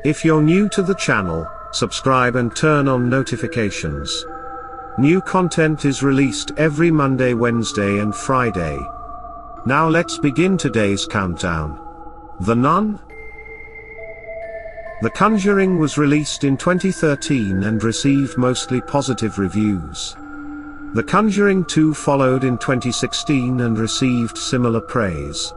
If you're new to the channel, subscribe and turn on notifications. New content is released every Monday, Wednesday and Friday. Now let's begin today's countdown. The Nun? The Conjuring was released in 2013 and received mostly positive reviews. The Conjuring 2 followed in 2016 and received similar praise.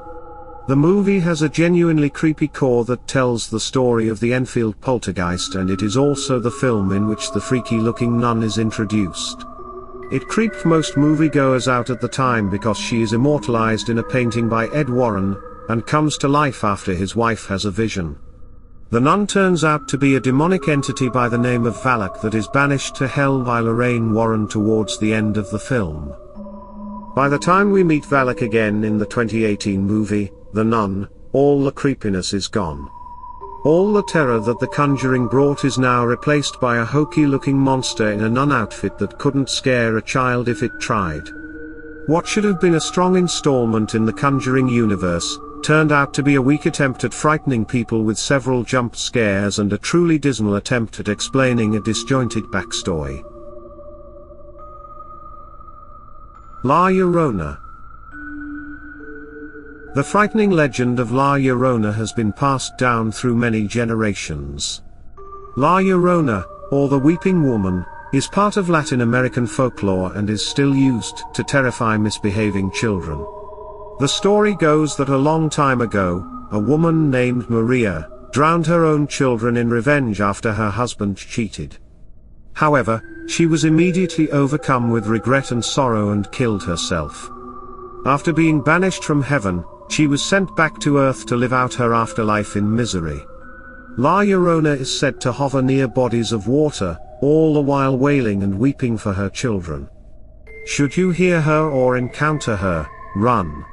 The movie has a genuinely creepy core that tells the story of the Enfield poltergeist, and it is also the film in which the freaky-looking nun is introduced. It creeped most moviegoers out at the time because she is immortalized in a painting by Ed Warren, and comes to life after his wife has a vision. The nun turns out to be a demonic entity by the name of Valak that is banished to hell by Lorraine Warren towards the end of the film. By the time we meet Valak again in the 2018 movie, The Nun, all the creepiness is gone. All the terror that The Conjuring brought is now replaced by a hokey-looking monster in a nun outfit that couldn't scare a child if it tried. What should have been a strong installment in the Conjuring universe, turned out to be a weak attempt at frightening people with several jump scares and a truly dismal attempt at explaining a disjointed backstory. La Llorona. The frightening legend of La Llorona has been passed down through many generations. La Llorona, or the Weeping Woman, is part of Latin American folklore and is still used to terrify misbehaving children. The story goes that a long time ago, a woman named Maria drowned her own children in revenge after her husband cheated. However, she was immediately overcome with regret and sorrow and killed herself. After being banished from heaven, she was sent back to earth to live out her afterlife in misery. La Llorona is said to hover near bodies of water, all the while wailing and weeping for her children. Should you hear her or encounter her, run.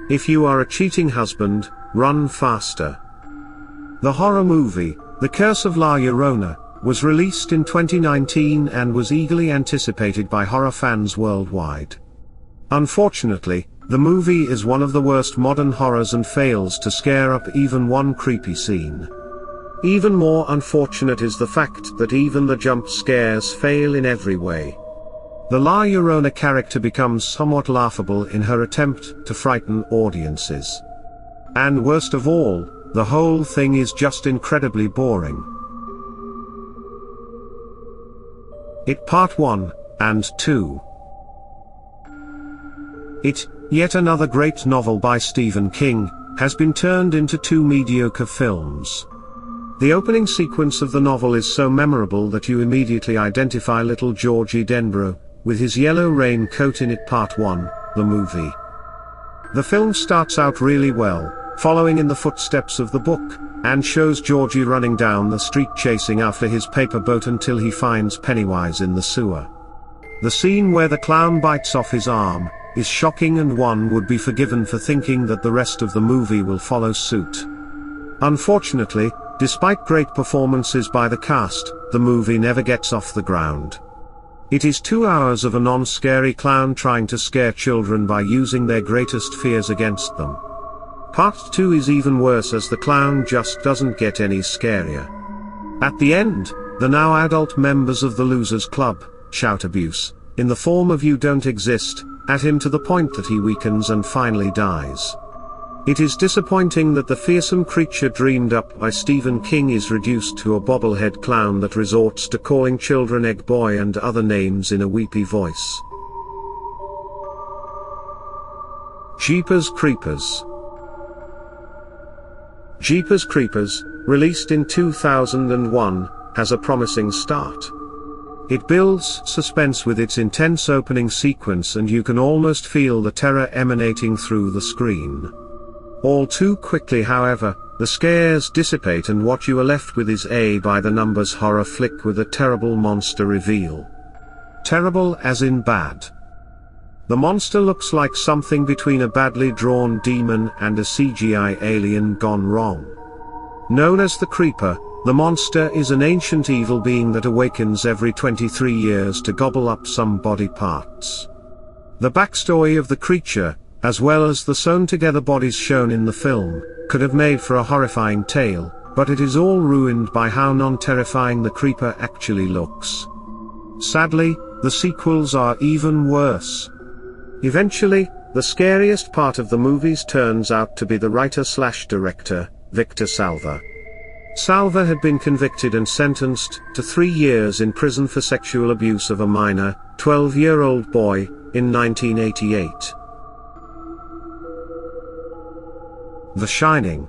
If you are a cheating husband, run faster. The horror movie, The Curse of La Llorona, was released in 2019 and was eagerly anticipated by horror fans worldwide. Unfortunately, the movie is one of the worst modern horrors and fails to scare up even one creepy scene. Even more unfortunate is the fact that even the jump scares fail in every way. The La Llorona character becomes somewhat laughable in her attempt to frighten audiences. And worst of all, the whole thing is just incredibly boring. It Part 1 and 2. It, yet another great novel by Stephen King, has been turned into two mediocre films. The opening sequence of the novel is so memorable that you immediately identify little Georgie Denborough with his yellow raincoat in It Part 1, the movie. The film starts out really well, following in the footsteps of the book, and shows Georgie running down the street chasing after his paper boat until he finds Pennywise in the sewer. The scene where the clown bites off his arm is shocking, and one would be forgiven for thinking that the rest of the movie will follow suit. Unfortunately, despite great performances by the cast, the movie never gets off the ground. It is 2 hours of a non-scary clown trying to scare children by using their greatest fears against them. Part 2 is even worse, as the clown just doesn't get any scarier. At the end, the now adult members of the Losers Club shout abuse, in the form of "you don't exist," at him to the point that he weakens and finally dies. It is disappointing that the fearsome creature dreamed up by Stephen King is reduced to a bobblehead clown that resorts to calling children Egg Boy and other names in a weepy voice. Jeepers Creepers. Jeepers Creepers, released in 2001, has a promising start. It builds suspense with its intense opening sequence, and you can almost feel the terror emanating through the screen. All too quickly, however, the scares dissipate and what you are left with is a by-the-numbers horror flick with a terrible monster reveal. Terrible as in bad. The monster looks like something between a badly drawn demon and a CGI alien gone wrong. Known as the Creeper, the monster is an ancient evil being that awakens every 23 years to gobble up some body parts. The backstory of the creature, as well as the sewn-together bodies shown in the film, could have made for a horrifying tale, but it is all ruined by how non-terrifying the creeper actually looks. Sadly, the sequels are even worse. Eventually, the scariest part of the movies turns out to be the writer/director, Victor Salva. Salva had been convicted and sentenced to 3 years in prison for sexual abuse of a minor, 12-year-old boy, in 1988. The Shining.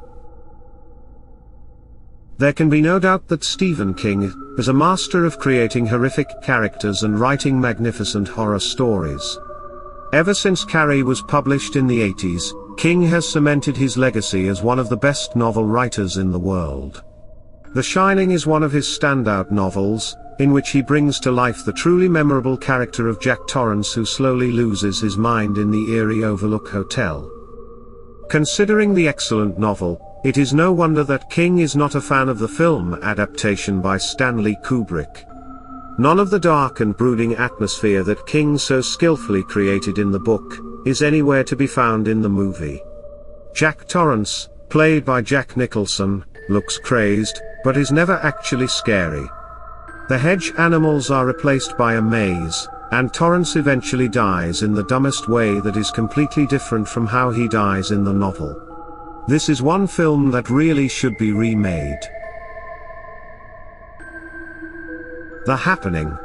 There can be no doubt that Stephen King is a master of creating horrific characters and writing magnificent horror stories. Ever since Carrie was published in the 80s, King has cemented his legacy as one of the best novel writers in the world. The Shining is one of his standout novels, in which he brings to life the truly memorable character of Jack Torrance, who slowly loses his mind in the eerie Overlook Hotel. Considering the excellent novel, it is no wonder that King is not a fan of the film adaptation by Stanley Kubrick. None of the dark and brooding atmosphere that King so skillfully created in the book is anywhere to be found in the movie. Jack Torrance, played by Jack Nicholson, looks crazed, but is never actually scary. The hedge animals are replaced by a maze, and Torrance eventually dies in the dumbest way that is completely different from how he dies in the novel. This is one film that really should be remade. The Happening.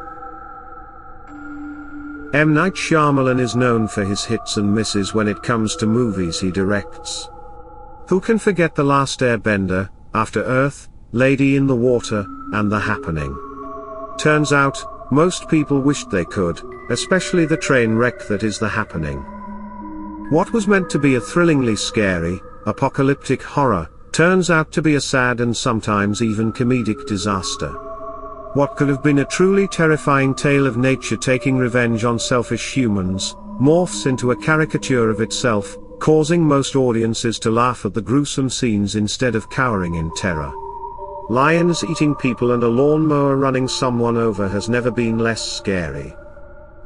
M. Night Shyamalan is known for his hits and misses when it comes to movies he directs. Who can forget The Last Airbender, After Earth, Lady in the Water, and The Happening? Turns out, most people wished they could, especially the train wreck that is The Happening. What was meant to be a thrillingly scary, apocalyptic horror, turns out to be a sad and sometimes even comedic disaster. What could have been a truly terrifying tale of nature taking revenge on selfish humans, morphs into a caricature of itself, causing most audiences to laugh at the gruesome scenes instead of cowering in terror. Lions eating people and a lawnmower running someone over has never been less scary.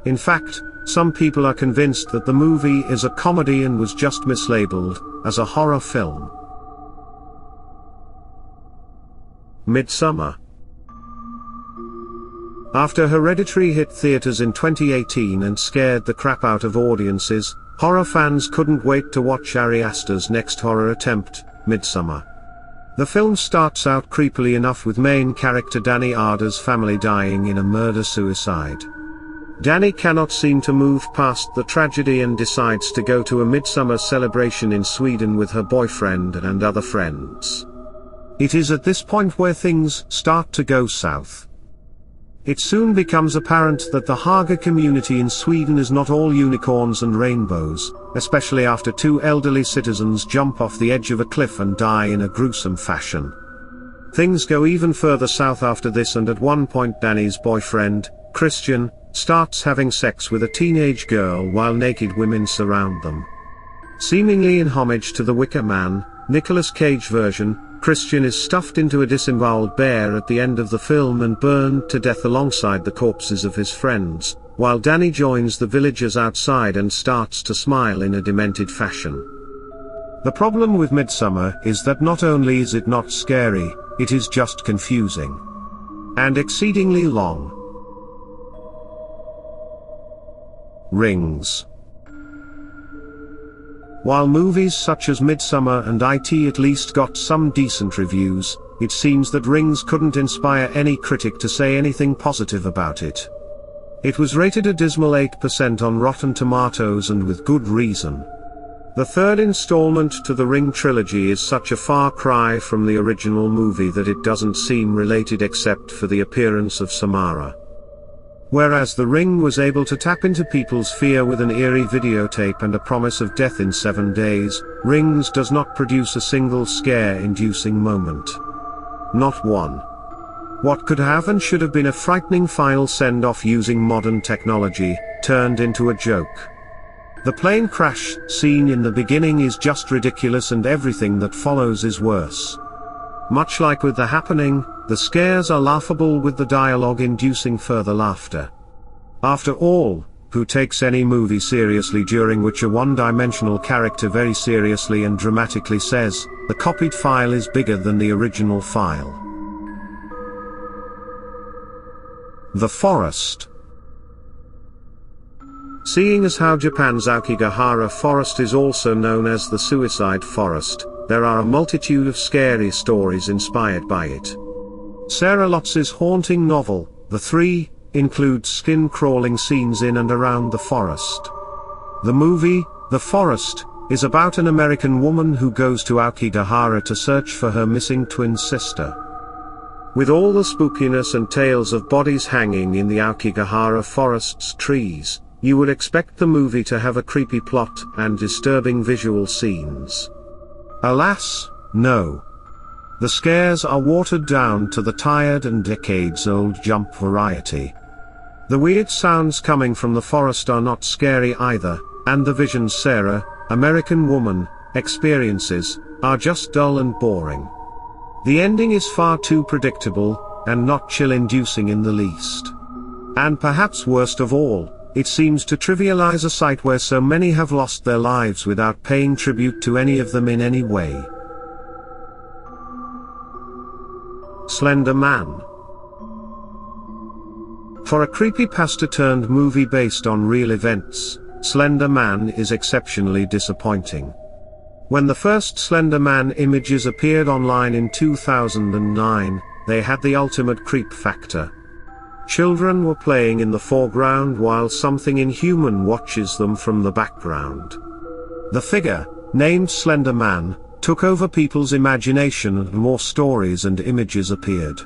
In fact, some people are convinced that the movie is a comedy and was just mislabeled as a horror film. Midsommar. After Hereditary hit theaters in 2018 and scared the crap out of audiences, horror fans couldn't wait to watch Ari Aster's next horror attempt, Midsommar. The film starts out creepily enough with main character Danny Ada's family dying in a murder-suicide. Danny cannot seem to move past the tragedy and decides to go to a midsummer celebration in Sweden with her boyfriend and other friends. It is at this point where things start to go south. It soon becomes apparent that the Haga community in Sweden is not all unicorns and rainbows, especially after 2 elderly citizens jump off the edge of a cliff and die in a gruesome fashion. Things go even further south after this, and at one point Danny's boyfriend, Christian, starts having sex with a teenage girl while naked women surround them. Seemingly in homage to The Wicker Man, Nicolas Cage version, Christian is stuffed into a disemboweled bear at the end of the film and burned to death alongside the corpses of his friends, while Danny joins the villagers outside and starts to smile in a demented fashion. The problem with Midsommar is that not only is it not scary, it is just confusing. And exceedingly long. Rings. While movies such as Midsommar and IT at least got some decent reviews, it seems that Rings couldn't inspire any critic to say anything positive about it. It was rated a dismal 8% on Rotten Tomatoes, and with good reason. The third installment to the Ring trilogy is such a far cry from the original movie that it doesn't seem related except for the appearance of Samara. Whereas The Ring was able to tap into people's fear with an eerie videotape and a promise of death in 7 days, Rings does not produce a single scare-inducing moment. Not one. What could have and should have been a frightening final send-off using modern technology, turned into a joke. The plane crash scene in the beginning is just ridiculous, and everything that follows is worse. Much like with The Happening, the scares are laughable with the dialogue inducing further laughter. After all, who takes any movie seriously, during which a one-dimensional character very seriously and dramatically says, "The copied file is bigger than the original file." The Forest. Seeing as how Japan's Aokigahara Forest is also known as the Suicide Forest, there are a multitude of scary stories inspired by it. Sarah Lotz's haunting novel, The Three, includes skin-crawling scenes in and around the forest. The movie, The Forest, is about an American woman who goes to Aokigahara to search for her missing twin sister. With all the spookiness and tales of bodies hanging in the Aokigahara forest's trees, you would expect the movie to have a creepy plot and disturbing visual scenes. Alas, no. The scares are watered down to the tired and decades-old jump variety. The weird sounds coming from the forest are not scary either, and the visions Sarah, American woman, experiences, are just dull and boring. The ending is far too predictable, and not chill-inducing in the least. And perhaps worst of all, it seems to trivialize a site where so many have lost their lives without paying tribute to any of them in any way. Slender Man. For a creepypasta-turned-movie based on real events, Slender Man is exceptionally disappointing. When the first Slender Man images appeared online in 2009, they had the ultimate creep factor. Children were playing in the foreground while something inhuman watches them from the background. The figure, named Slender Man, took over people's imagination and more stories and images appeared.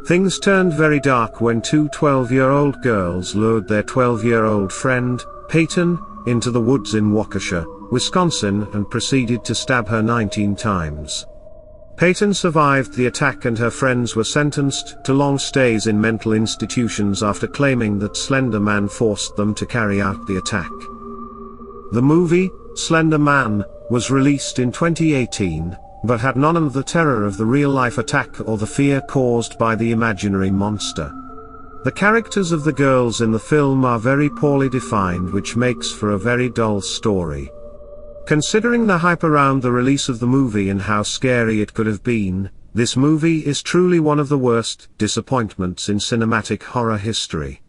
Things turned very dark when two 12-year-old girls lured their 12-year-old friend, Peyton, into the woods in Waukesha, Wisconsin, and proceeded to stab her 19 times. Peyton survived the attack and her friends were sentenced to long stays in mental institutions after claiming that Slender Man forced them to carry out the attack. The movie, Slender Man, was released in 2018, but had none of the terror of the real-life attack or the fear caused by the imaginary monster. The characters of the girls in the film are very poorly defined, which makes for a very dull story. Considering the hype around the release of the movie and how scary it could have been, this movie is truly one of the worst disappointments in cinematic horror history.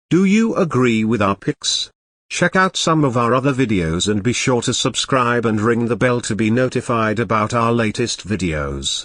Do you agree with our picks? Check out some of our other videos and be sure to subscribe and ring the bell to be notified about our latest videos.